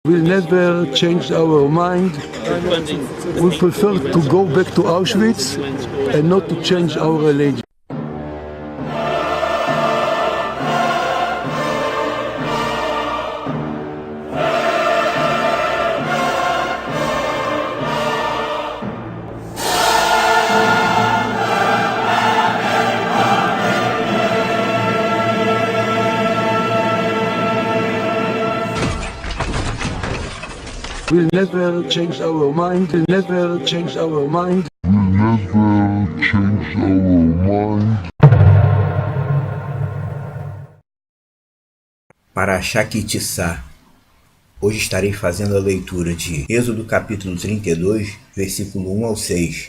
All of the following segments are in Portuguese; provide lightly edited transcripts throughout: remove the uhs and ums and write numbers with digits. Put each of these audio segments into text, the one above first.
We'll never change our mind. We prefer to go back to Auschwitz and not to change our religion. We'll never change our mind. We'll never change our mind. Parashá Ki-Tissá. Hoje estarei fazendo a leitura de Êxodo capítulo 32, versículo 1 ao 6.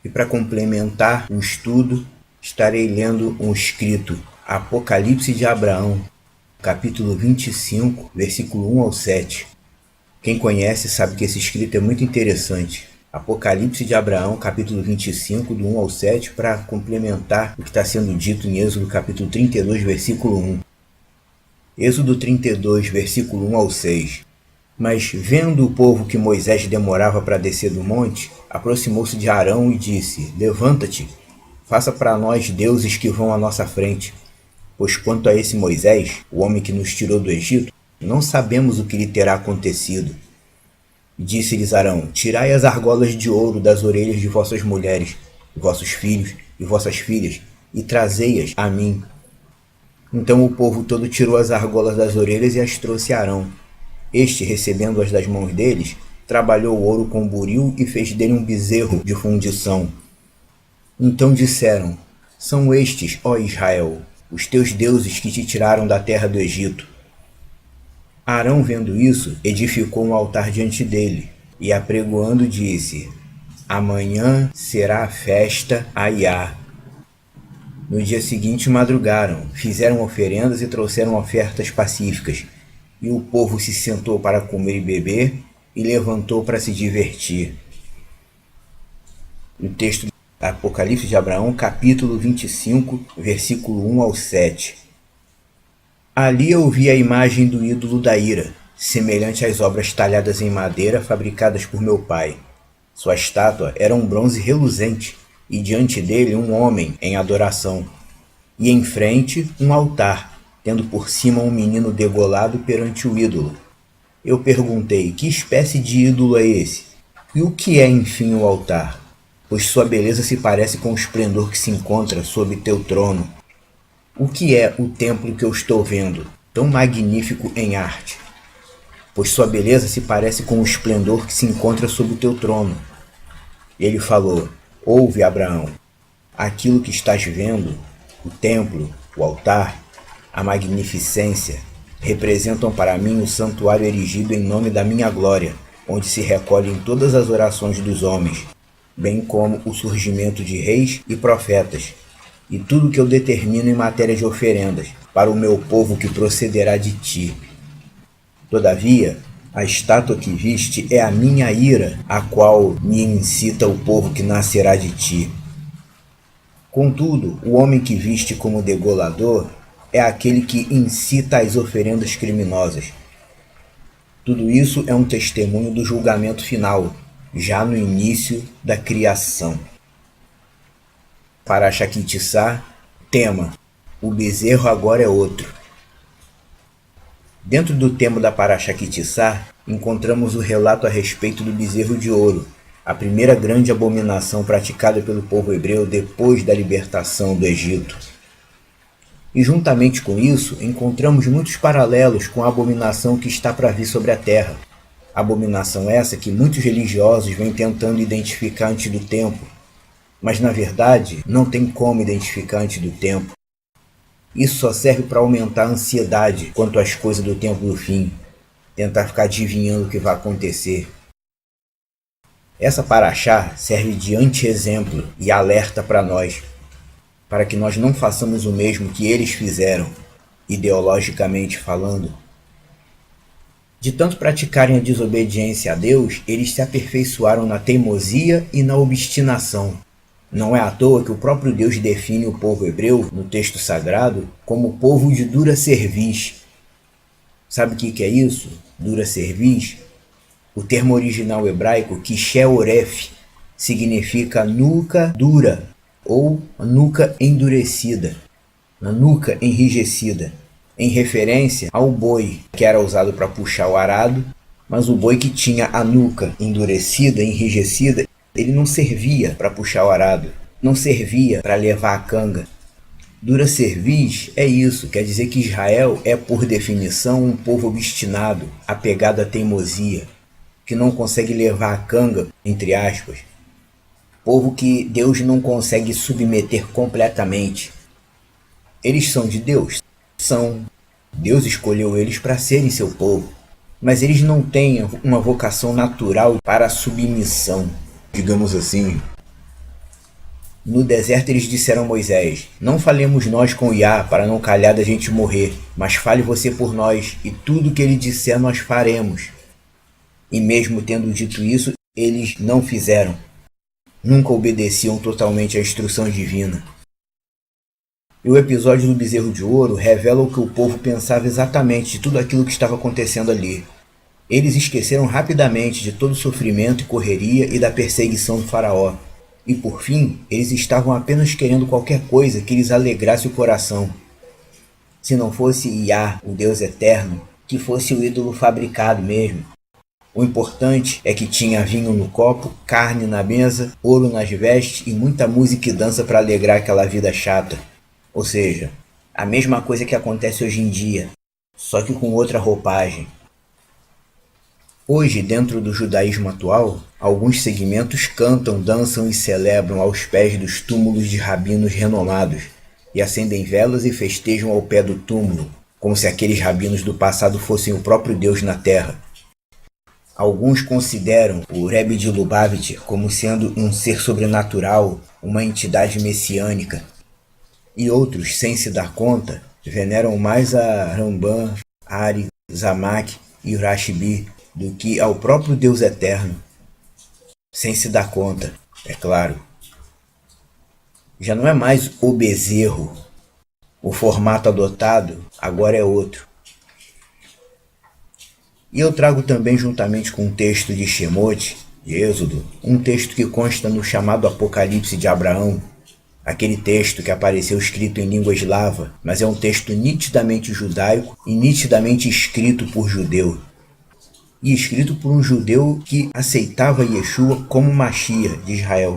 E para complementar o estudo, estarei lendo um escrito, Apocalipse de Abraão, capítulo 25, versículo 1 ao 7. Quem conhece sabe que esse escrito é muito interessante. Apocalipse de Abraão, capítulo 25, do 1 ao 7, para complementar o que está sendo dito em Êxodo capítulo 32, versículo 1. Êxodo 32, versículo 1 ao 6. Mas, vendo o povo que Moisés demorava para descer do monte, aproximou-se de Arão e disse: Levanta-te, faça para nós deuses que vão à nossa frente. Pois quanto a esse Moisés, o homem que nos tirou do Egito, não sabemos o que lhe terá acontecido. Disse-lhes Arão: Tirai as argolas de ouro das orelhas de vossas mulheres, vossos filhos e vossas filhas, e trazei-as a mim. Então o povo todo tirou as argolas das orelhas e as trouxe a Arão. Este, recebendo-as das mãos deles, trabalhou o ouro com buril e fez dele um bezerro de fundição. Então disseram: São estes, ó Israel, os teus deuses que te tiraram da terra do Egito. Arão, vendo isso, edificou um altar diante dele, e apregoando disse: Amanhã será a festa a Iá. No dia seguinte madrugaram, fizeram oferendas e trouxeram ofertas pacíficas, e o povo se sentou para comer e beber, e levantou para se divertir. O texto do Apocalipse de Abraão, capítulo 25, versículo 1 ao 7. Ali eu vi a imagem do ídolo da ira, semelhante às obras talhadas em madeira fabricadas por meu pai. Sua estátua era um bronze reluzente, e diante dele um homem em adoração, e em frente um altar, tendo por cima um menino degolado perante o ídolo. Eu perguntei: que espécie de ídolo é esse? E o que é, enfim, o altar? Pois sua beleza se parece com o esplendor que se encontra sob teu trono. O que é o templo que eu estou vendo, tão magnífico em arte? Pois sua beleza se parece com o esplendor que se encontra sob o teu trono. Ele falou: Ouve, Abraão, aquilo que estás vendo, o templo, o altar, a magnificência, representam para mim o santuário erigido em nome da minha glória, onde se recolhem todas as orações dos homens, bem como o surgimento de reis e profetas, e tudo que eu determino em matéria de oferendas, para o meu povo que procederá de ti. Todavia, a estátua que viste é a minha ira, a qual me incita o povo que nascerá de ti. Contudo, o homem que viste como degolador é aquele que incita as oferendas criminosas. Tudo isso é um testemunho do julgamento final, já no início da criação. Parashá Ki-Tissá, tema: o bezerro agora é outro. Dentro do tema da Parashá Ki-Tissá, encontramos o relato a respeito do bezerro de ouro, a primeira grande abominação praticada pelo povo hebreu depois da libertação do Egito. E juntamente com isso, encontramos muitos paralelos com a abominação que está para vir sobre a terra. Abominação essa que muitos religiosos vêm tentando identificar antes do tempo, mas na verdade não tem como identificar antes do tempo. Isso só serve para aumentar a ansiedade quanto às coisas do tempo do fim, tentar ficar adivinhando o que vai acontecer. Essa Parashá serve de anti-exemplo e alerta para nós, para que nós não façamos o mesmo que eles fizeram, ideologicamente falando. De tanto praticarem a desobediência a Deus, eles se aperfeiçoaram na teimosia e na obstinação. Não é à toa que o próprio Deus define o povo hebreu, no texto sagrado, como povo de dura cerviz. Sabe o que é isso? Dura cerviz? O termo original hebraico, kishe-oref, significa nuca dura ou nuca endurecida, a nuca enrijecida, em referência ao boi que era usado para puxar o arado, mas o boi que tinha a nuca endurecida, enrijecida, ele não servia para puxar o arado, não servia para levar a canga. Dura cerviz é isso, quer dizer que Israel é, por definição, um povo obstinado, apegado à teimosia, que não consegue levar a canga, entre aspas. Povo que Deus não consegue submeter completamente. Eles são de Deus? São. Deus escolheu eles para serem seu povo. Mas eles não têm uma vocação natural para a submissão, digamos assim. No deserto eles disseram a Moisés: não falemos nós com Iá para não calhar da gente morrer, mas fale você por nós, e tudo que ele disser nós faremos. E mesmo tendo dito isso, eles não fizeram. Nunca obedeciam totalmente à instrução divina. E o episódio do bezerro de ouro revela o que o povo pensava exatamente de tudo aquilo que estava acontecendo ali. Eles esqueceram rapidamente de todo o sofrimento e correria e da perseguição do faraó. E por fim, eles estavam apenas querendo qualquer coisa que lhes alegrasse o coração. Se não fosse Iá, o Deus eterno, que fosse o ídolo fabricado mesmo. O importante é que tinha vinho no copo, carne na mesa, ouro nas vestes e muita música e dança para alegrar aquela vida chata. Ou seja, a mesma coisa que acontece hoje em dia, só que com outra roupagem. Hoje, dentro do judaísmo atual, alguns segmentos cantam, dançam e celebram aos pés dos túmulos de rabinos renomados, e acendem velas e festejam ao pé do túmulo, como se aqueles rabinos do passado fossem o próprio Deus na Terra. Alguns consideram o Rebbe de Lubavitch como sendo um ser sobrenatural, uma entidade messiânica, e outros, sem se dar conta, veneram mais a Rambam, Ari, Zamak e Urashbi do que ao próprio Deus eterno. Sem se dar conta, é claro. Já não é mais o bezerro. O formato adotado agora é outro. E eu trago também, juntamente com um texto de Shemot, de Êxodo, um texto que consta no chamado Apocalipse de Abraão, aquele texto que apareceu escrito em língua eslava, mas é um texto nitidamente judaico e nitidamente escrito por judeu. E escrito por um judeu que aceitava Yeshua como Mashiach de Israel.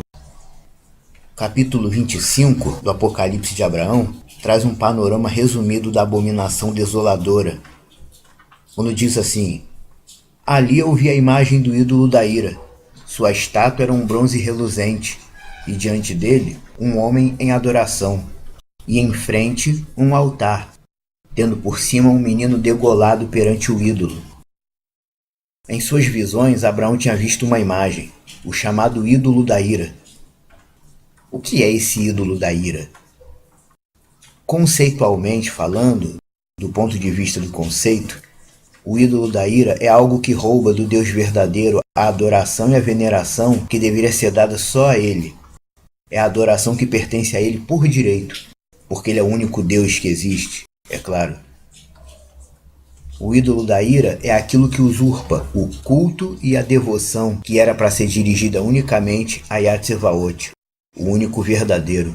Capítulo 25 do Apocalipse de Abraão traz um panorama resumido da abominação desoladora, quando diz assim: ali eu vi a imagem do ídolo da ira. Sua estátua era um bronze reluzente, e diante dele um homem em adoração, e em frente um altar, tendo por cima um menino degolado perante o ídolo. Em suas visões, Abraão tinha visto uma imagem, o chamado ídolo da ira. O que é esse ídolo da ira? Conceitualmente falando, do ponto de vista do conceito, o ídolo da ira é algo que rouba do Deus verdadeiro a adoração e a veneração que deveria ser dada só a ele. É a adoração que pertence a ele por direito, porque ele é o único Deus que existe, é claro. O ídolo da ira é aquilo que usurpa o culto e a devoção que era para ser dirigida unicamente a Yahtzeva'ot, o único verdadeiro.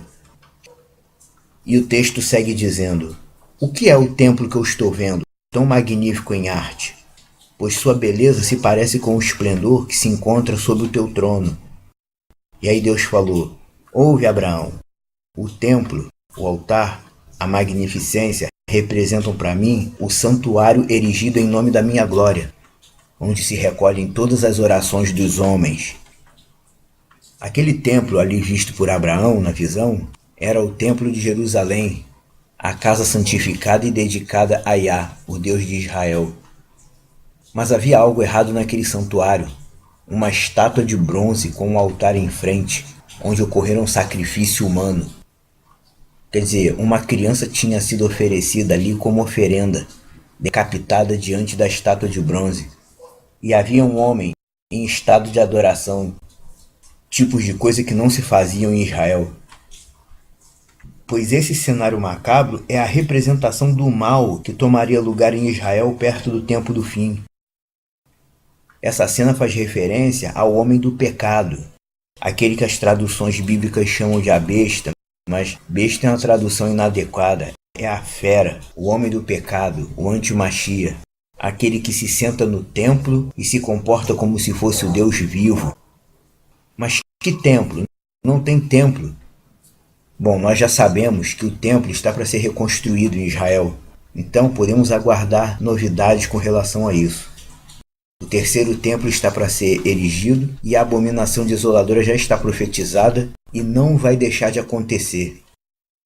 E o texto segue dizendo: o que é o templo que eu estou vendo, tão magnífico em arte? Pois sua beleza se parece com o esplendor que se encontra sob o teu trono. E aí Deus falou: ouve, Abraão, o templo, o altar, a magnificência representam para mim o santuário erigido em nome da minha glória, onde se recolhem todas as orações dos homens. Aquele templo ali visto por Abraão na visão era o templo de Jerusalém, a casa santificada e dedicada a Yah, o Deus de Israel. Mas havia algo errado naquele santuário, uma estátua de bronze com um altar em frente, onde ocorrera um sacrifício humano. Quer dizer, uma criança tinha sido oferecida ali como oferenda, decapitada diante da estátua de bronze. E havia um homem em estado de adoração, tipos de coisa que não se faziam em Israel. pois esse cenário macabro é a representação do mal que tomaria lugar em Israel perto do tempo do fim. Essa cena faz referência ao homem do pecado, aquele que as traduções bíblicas chamam de a besta, mas besta é uma tradução inadequada. É a fera, o homem do pecado, o antimachia, aquele que se senta no templo e se comporta como se fosse o Deus vivo. Mas que templo? Não tem templo. Bom, nós já sabemos que o templo está para ser reconstruído em Israel, então podemos aguardar novidades com relação a isso. O terceiro templo está para ser erigido e a abominação desoladora já está profetizada e não vai deixar de acontecer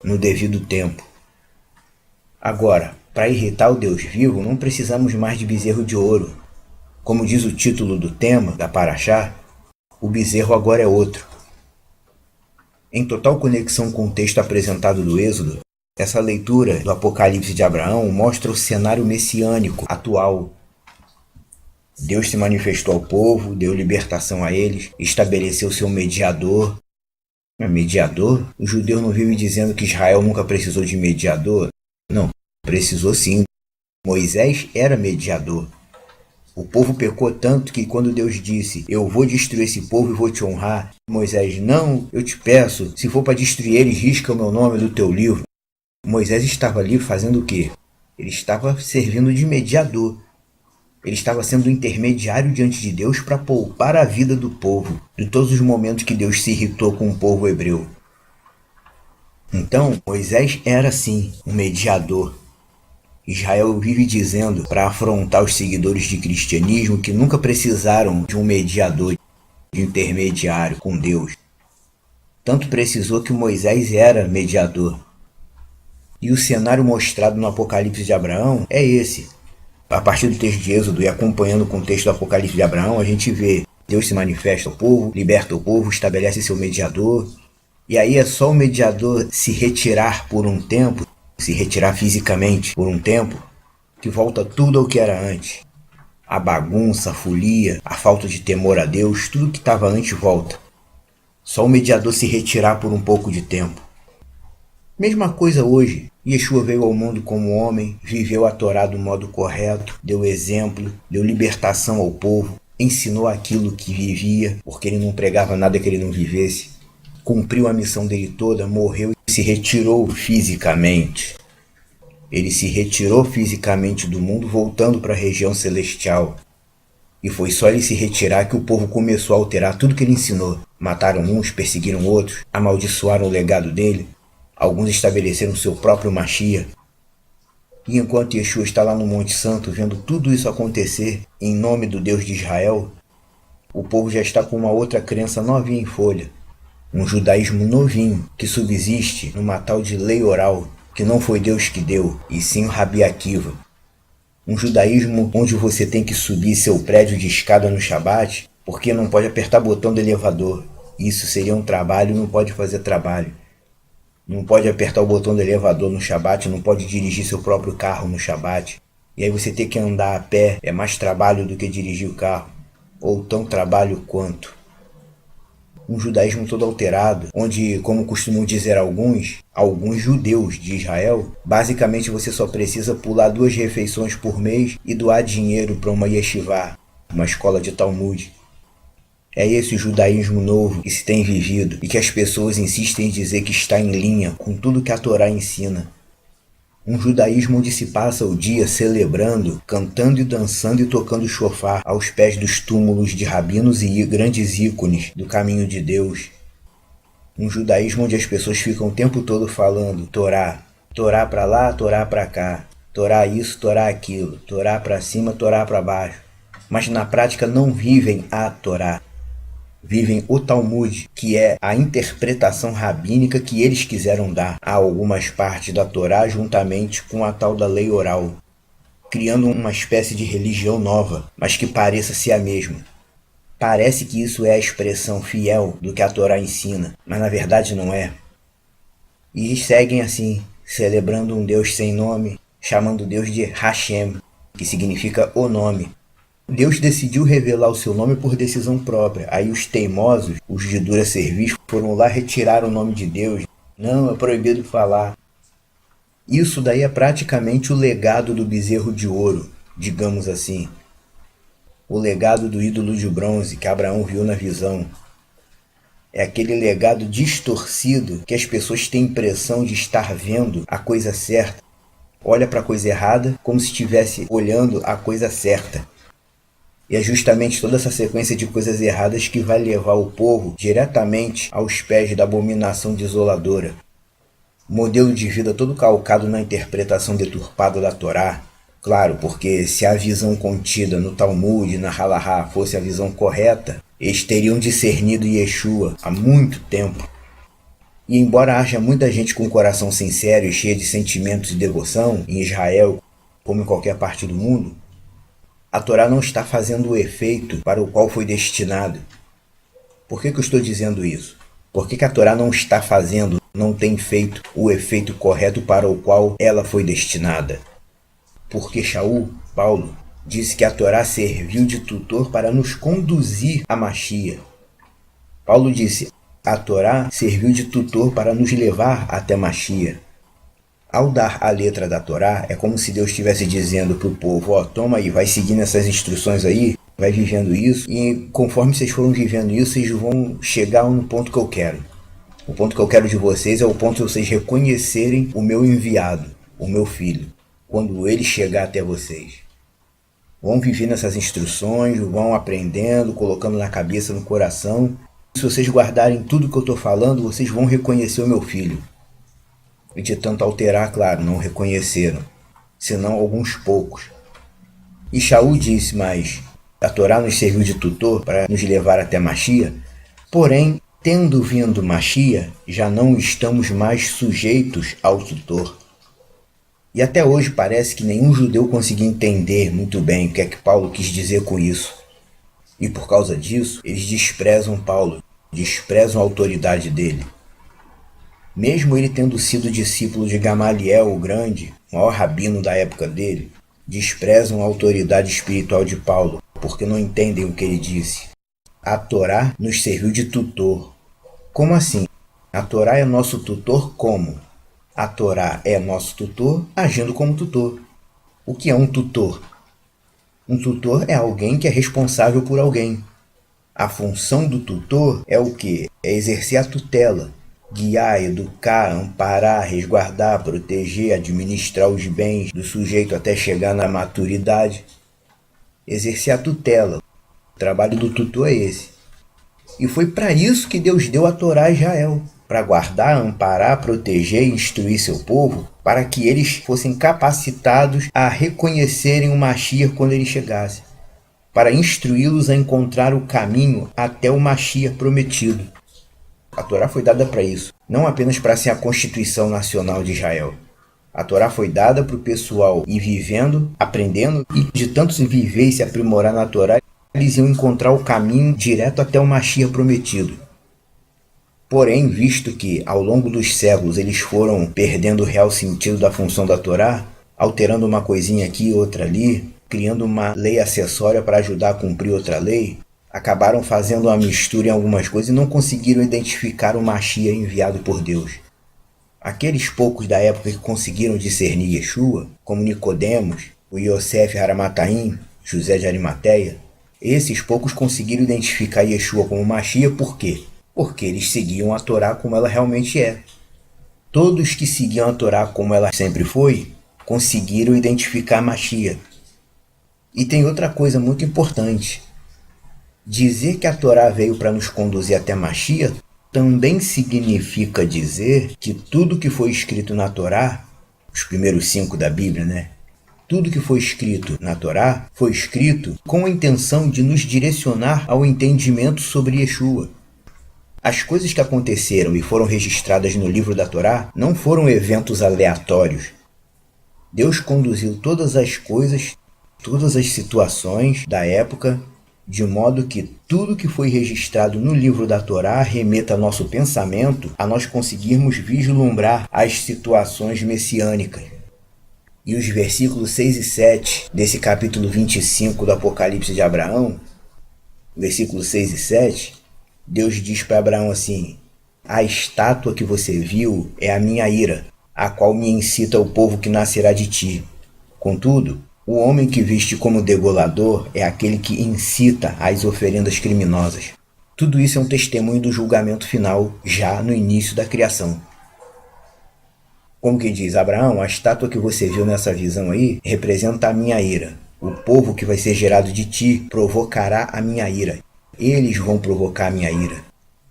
no devido tempo. Agora, para irritar o Deus vivo, não precisamos mais de bezerro de ouro. Como diz o título do tema da Paraxá, o bezerro agora é outro. Em total conexão com o texto apresentado do Êxodo, essa leitura do Apocalipse de Abraão mostra o cenário messiânico atual. Deus se manifestou ao povo, deu libertação a eles, estabeleceu seu mediador. Mediador? O judeu não vive dizendo que Israel nunca precisou de mediador? Não, precisou sim. Moisés era mediador. O povo pecou tanto que quando Deus disse, eu vou destruir esse povo e vou te honrar, Moisés, não, eu te peço, se for para destruir eles, risca o meu nome do teu livro. Moisés estava ali fazendo o quê? Ele estava servindo de mediador. Ele estava sendo intermediário diante de Deus para poupar a vida do povo, de todos os momentos que Deus se irritou com o povo hebreu. Então, Moisés era sim um mediador. Israel vive dizendo para afrontar os seguidores de cristianismo que nunca precisaram de um mediador, de intermediário com Deus. Tanto precisou que Moisés era mediador. E o cenário mostrado no Apocalipse de Abraão é esse. A partir do texto de Êxodo e acompanhando o contexto do Apocalipse de Abraão, a gente vê Deus se manifesta ao povo, liberta o povo, estabelece seu mediador. E aí é só o mediador se retirar por um tempo, se retirar fisicamente por um tempo, que volta tudo ao que era antes. A bagunça, a folia, a falta de temor a Deus, tudo que estava antes volta. Só o mediador se retirar por um pouco de tempo. Mesma coisa hoje. Yeshua veio ao mundo como homem, viveu a Torá do modo correto, deu exemplo, deu libertação ao povo, ensinou aquilo que vivia, porque ele não pregava nada que ele não vivesse. Cumpriu a missão dele toda, morreu e se retirou fisicamente. Ele se retirou fisicamente do mundo, voltando para a região celestial. E foi só ele se retirar que o povo começou a alterar tudo que ele ensinou. Mataram uns, perseguiram outros, amaldiçoaram o legado dele. Alguns estabeleceram seu próprio Machia. E enquanto Yeshua está lá no Monte Santo, vendo tudo isso acontecer em nome do Deus de Israel, o povo já está com uma outra crença novinha em folha. Um judaísmo novinho, que subsiste numa tal de lei oral, que não foi Deus que deu, e sim o Rabi Akiva. Um judaísmo onde você tem que subir seu prédio de escada no Shabat, porque não pode apertar botão do elevador. Isso seria um trabalho, não pode fazer trabalho. Não pode apertar o botão do elevador no Shabat, não pode dirigir seu próprio carro no Shabat. E aí você ter que andar a pé é mais trabalho do que dirigir o carro, ou tão trabalho quanto. Um judaísmo todo alterado, onde, como costumam dizer alguns judeus de Israel, basicamente você só precisa pular 2 refeições por mês e doar dinheiro para uma yeshivá, uma escola de Talmud. É esse o judaísmo novo que se tem vivido e que as pessoas insistem em dizer que está em linha com tudo que a Torá ensina. Um judaísmo onde se passa o dia celebrando, cantando e dançando e tocando shofar aos pés dos túmulos de rabinos e grandes ícones do caminho de Deus. Um judaísmo onde as pessoas ficam o tempo todo falando Torá, Torá para lá, Torá para cá, Torá isso, Torá aquilo, Torá para cima, Torá para baixo. Mas na prática não vivem a Torá. Vivem o Talmud, que é a interpretação rabínica que eles quiseram dar a algumas partes da Torá juntamente com a tal da lei oral, criando uma espécie de religião nova, mas que pareça ser a mesma. Parece que isso é a expressão fiel do que a Torá ensina, mas na verdade não é. E seguem assim, celebrando um Deus sem nome, chamando Deus de Hashem, que significa o nome. Deus decidiu revelar o seu nome por decisão própria. Aí os teimosos, os de dura serviço, foram lá retirar o nome de Deus. Não, é proibido falar. Isso daí é praticamente o legado do bezerro de ouro, digamos assim. O legado do ídolo de bronze que Abraão viu na visão. É aquele legado distorcido que as pessoas têm a impressão de estar vendo a coisa certa. Olha para a coisa errada como se estivesse olhando a coisa certa. E é justamente toda essa sequência de coisas erradas que vai levar o povo diretamente aos pés da abominação desoladora. Modelo de vida todo calcado na interpretação deturpada da Torá. Claro, porque se a visão contida no Talmud e na Halahá fosse a visão correta, eles teriam discernido Yeshua há muito tempo. E embora haja muita gente com um coração sincero e cheia de sentimentos e devoção, em Israel, como em qualquer parte do mundo, a Torá não está fazendo o efeito para o qual foi destinado. Por que eu estou dizendo isso? Por que a Torá não está fazendo, não tem feito o efeito correto para o qual ela foi destinada? Porque Shaul, Paulo, disse que a Torá serviu de tutor para nos conduzir a Mashiach. Paulo disse, a Torá serviu de tutor para nos levar até Mashiach. Ao dar a letra da Torá, é como se Deus estivesse dizendo para o povo, ó, toma aí, vai seguindo essas instruções aí, vai vivendo isso, e conforme vocês foram vivendo isso, vocês vão chegar no ponto que eu quero. O ponto que eu quero de vocês é o ponto de vocês reconhecerem o meu enviado, o meu filho, quando ele chegar até vocês. Vão viver nessas instruções, vão aprendendo, colocando na cabeça, no coração. Se vocês guardarem tudo que eu estou falando, vocês vão reconhecer o meu filho. E de tanto alterar, claro, não reconheceram, senão alguns poucos. E Shaul disse, mas a Torá nos serviu de tutor para nos levar até Mashiach, porém, tendo vindo Mashiach, já não estamos mais sujeitos ao tutor. E até hoje parece que nenhum judeu conseguia entender muito bem o que é que Paulo quis dizer com isso. E por causa disso, eles desprezam Paulo, desprezam a autoridade dele. Mesmo ele tendo sido discípulo de Gamaliel o Grande, o maior rabino da época dele, desprezam a autoridade espiritual de Paulo, porque não entendem o que ele disse. A Torá nos serviu de tutor. Como assim? A Torá é nosso tutor como? A Torá é nosso tutor agindo como tutor. O que é um tutor? Um tutor é alguém que é responsável por alguém. A função do tutor é o quê? É exercer a tutela. Guiar, educar, amparar, resguardar, proteger, administrar os bens do sujeito até chegar na maturidade. Exercer a tutela. O trabalho do tutor é esse. E foi para isso que Deus deu a Torá a Israel. Para guardar, amparar, proteger e instruir seu povo, para que eles fossem capacitados a reconhecerem o Mashiach quando ele chegasse. Para instruí-los a encontrar o caminho até o Mashiach prometido. A Torá foi dada para isso, não apenas para ser a Constituição Nacional de Israel. A Torá foi dada para o pessoal ir vivendo, aprendendo, e de tanto se viver e se aprimorar na Torá, eles iam encontrar o caminho direto até o Mashiach prometido. Porém, visto que ao longo dos séculos eles foram perdendo o real sentido da função da Torá, alterando uma coisinha aqui e outra ali, criando uma lei acessória para ajudar a cumprir outra lei, acabaram fazendo uma mistura em algumas coisas e não conseguiram identificar o Mashiach enviado por Deus. Aqueles poucos da época que conseguiram discernir Yeshua, como Nicodemos, o Yosef Haramataim, José de Arimateia, esses poucos conseguiram identificar Yeshua como Mashiach por quê? Porque eles seguiam a Torá como ela realmente é. Todos que seguiam a Torá como ela sempre foi, conseguiram identificar Mashiach. E tem outra coisa muito importante. Dizer que a Torá veio para nos conduzir até Mashiach também significa dizer que tudo que foi escrito na Torá, os primeiros 5 da Bíblia, né? Tudo que foi escrito na Torá foi escrito com a intenção de nos direcionar ao entendimento sobre Yeshua. As coisas que aconteceram e foram registradas no livro da Torá não foram eventos aleatórios. Deus conduziu todas as coisas, todas as situações da época, de modo que tudo que foi registrado no livro da Torá remeta nosso pensamento a nós conseguirmos vislumbrar as situações messiânicas. E os versículos 6 e 7 desse capítulo 25 do Apocalipse de Abraão, versículos 6 e 7, Deus diz para Abraão assim: A estátua que você viu é a minha ira, a qual me incita o povo que nascerá de ti. Contudo, o homem que viste como degolador é aquele que incita as oferendas criminosas. Tudo isso é um testemunho do julgamento final, já no início da criação. Como que diz Abraão, a estátua que você viu nessa visão aí representa a minha ira. O povo que vai ser gerado de ti provocará a minha ira. Eles vão provocar a minha ira.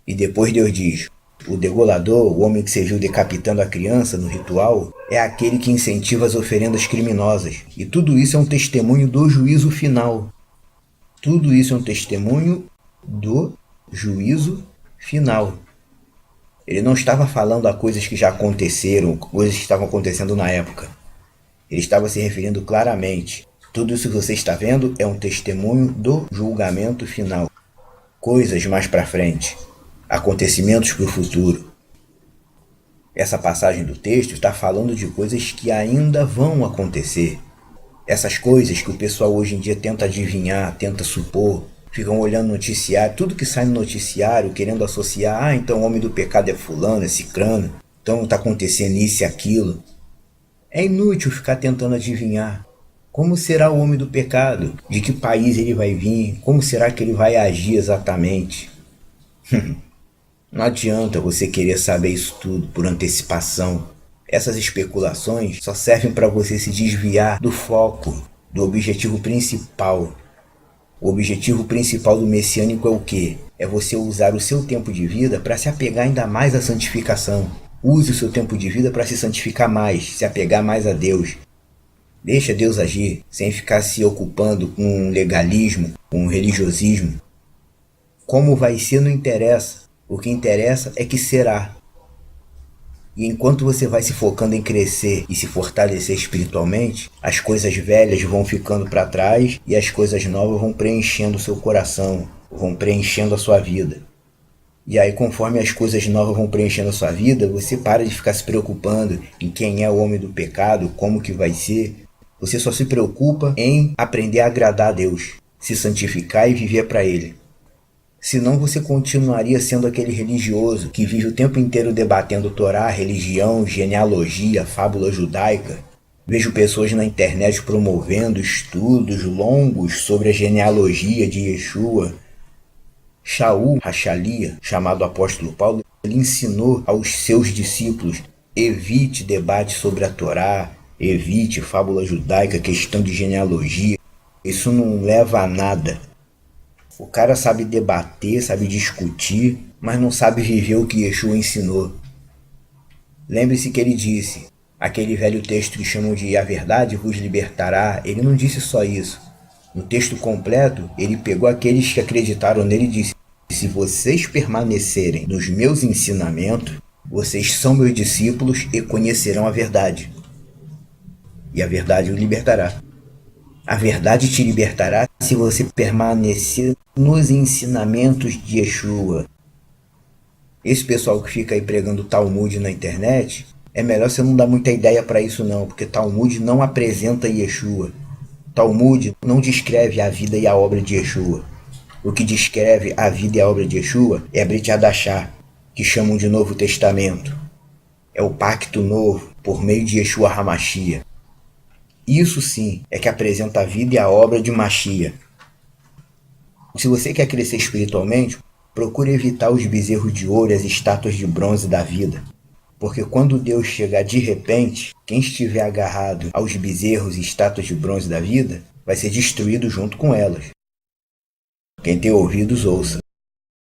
E depois Deus diz, o degolador, o homem que você viu decapitando a criança no ritual, é aquele que incentiva as oferendas criminosas. E tudo isso é um testemunho do juízo final. Tudo isso é um testemunho do juízo final. Ele não estava falando a coisas que já aconteceram, coisas que estavam acontecendo na época. Ele estava se referindo claramente. Tudo isso que você está vendo é um testemunho do julgamento final. Coisas mais para frente. Acontecimentos para o futuro. Essa passagem do texto está falando de coisas que ainda vão acontecer. Essas coisas que o pessoal hoje em dia tenta adivinhar, tenta supor, ficam olhando no noticiário, tudo que sai no noticiário, querendo associar, então o homem do pecado é fulano, é cicrano, então está acontecendo isso e aquilo. É inútil ficar tentando adivinhar. Como será o homem do pecado? De que país ele vai vir? Como será que ele vai agir exatamente? Não adianta você querer saber isso tudo por antecipação. Essas especulações só servem para você se desviar do foco, do objetivo principal. O objetivo principal do messiânico é o quê? É você usar o seu tempo de vida para se apegar ainda mais à santificação. Use o seu tempo de vida para se santificar mais, se apegar mais a Deus. Deixa Deus agir, sem ficar se ocupando com legalismo, com religiosismo. Como vai ser não interessa. O que interessa é que será. E enquanto você vai se focando em crescer e se fortalecer espiritualmente, as coisas velhas vão ficando para trás e as coisas novas vão preenchendo o seu coração, vão preenchendo a sua vida. E aí, conforme as coisas novas vão preenchendo a sua vida, você para de ficar se preocupando em quem é o homem do pecado, como que vai ser. Você só se preocupa em aprender a agradar a Deus, se santificar e viver para Ele. Senão você continuaria sendo aquele religioso que vive o tempo inteiro debatendo Torá, religião, genealogia, fábula judaica. Vejo pessoas na internet promovendo estudos longos sobre a genealogia de Yeshua. Shaul Hachalia, chamado apóstolo Paulo, ele ensinou aos seus discípulos: evite debate sobre a Torá, evite fábula judaica, questão de genealogia. Isso não leva a nada. O cara sabe debater, sabe discutir, mas não sabe viver o que Yeshua ensinou. Lembre-se que ele disse, aquele velho texto que chamam de "a verdade vos libertará", ele não disse só isso. No texto completo, ele pegou aqueles que acreditaram nele e disse: se vocês permanecerem nos meus ensinamentos, vocês são meus discípulos e conhecerão a verdade. E a verdade o libertará. A verdade te libertará se você permanecer nos ensinamentos de Yeshua. Esse pessoal que fica aí pregando Talmud na internet, é melhor você não dar muita ideia para isso não, porque Talmud não apresenta Yeshua. Talmud não descreve a vida e a obra de Yeshua. O que descreve a vida e a obra de Yeshua é a Brit Hadashah, que chamam de Novo Testamento. É o pacto novo por meio de Yeshua HaMashiach. Isso sim é que apresenta a vida e a obra de Mashiach. Se você quer crescer espiritualmente, procure evitar os bezerros de ouro e as estátuas de bronze da vida. Porque quando Deus chegar de repente, quem estiver agarrado aos bezerros e estátuas de bronze da vida vai ser destruído junto com elas. Quem tem ouvidos, ouça.